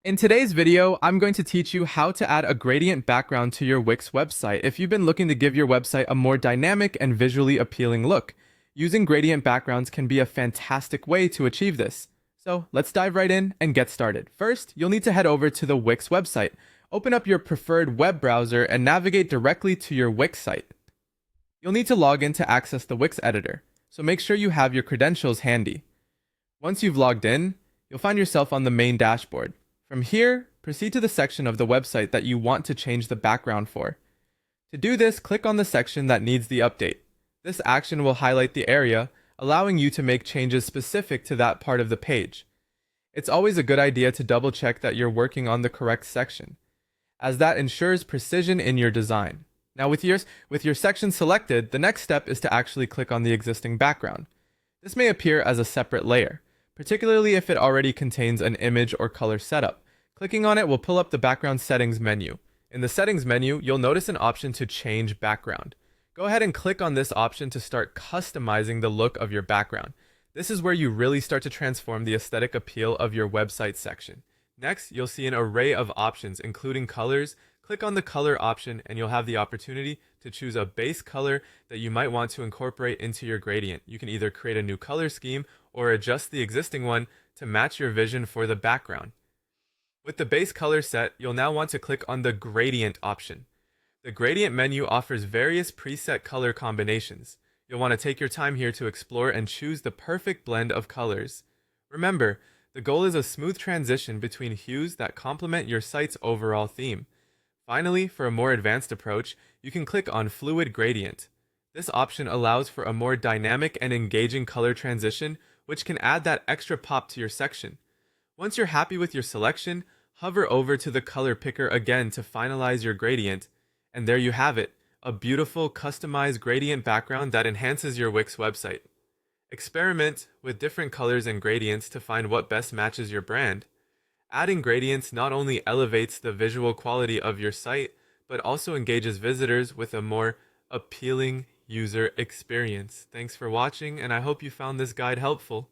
In today's video, I'm going to teach you how to add a gradient background to your Wix website if you've been looking to give your website a more dynamic and visually appealing look. Using gradient backgrounds can be a fantastic way to achieve this. So let's dive right in and get started. First, you'll need to head over to the Wix website. Open up your preferred web browser and navigate directly to your Wix site. You'll need to log in to access the Wix editor, so make sure you have your credentials handy. Once you've logged in, you'll find yourself on the main dashboard. From here, proceed to the section of the website that you want to change the background for. To do this, click on the section that needs the update. This action will highlight the area, allowing you to make changes specific to that part of the page. It's always a good idea to double check that you're working on the correct section, as that ensures precision in your design. Now with your section selected, the next step is to actually click on the existing background. This may appear as a separate layer, particularly if it already contains an image or color setup. Clicking on it will pull up the background settings menu. In the settings menu, you'll notice an option to change background. Go ahead and click on this option to start customizing the look of your background. This is where you really start to transform the aesthetic appeal of your website section. Next, you'll see an array of options, including colors. Click on the color option and you'll have the opportunity to choose a base color that you might want to incorporate into your gradient. You can either create a new color scheme or adjust the existing one to match your vision for the background. With the base color set, you'll now want to click on the gradient option. The gradient menu offers various preset color combinations. You'll want to take your time here to explore and choose the perfect blend of colors. Remember, the goal is a smooth transition between hues that complement your site's overall theme. Finally, for a more advanced approach, you can click on Fluid Gradient. This option allows for a more dynamic and engaging color transition, which can add that extra pop to your section. Once you're happy with your selection, hover over to the color picker again to finalize your gradient, and there you have it, a beautiful customized gradient background that enhances your Wix website. Experiment with different colors and gradients to find what best matches your brand. Adding gradients not only elevates the visual quality of your site, but also engages visitors with a more appealing user experience. Thanks for watching, and I hope you found this guide helpful.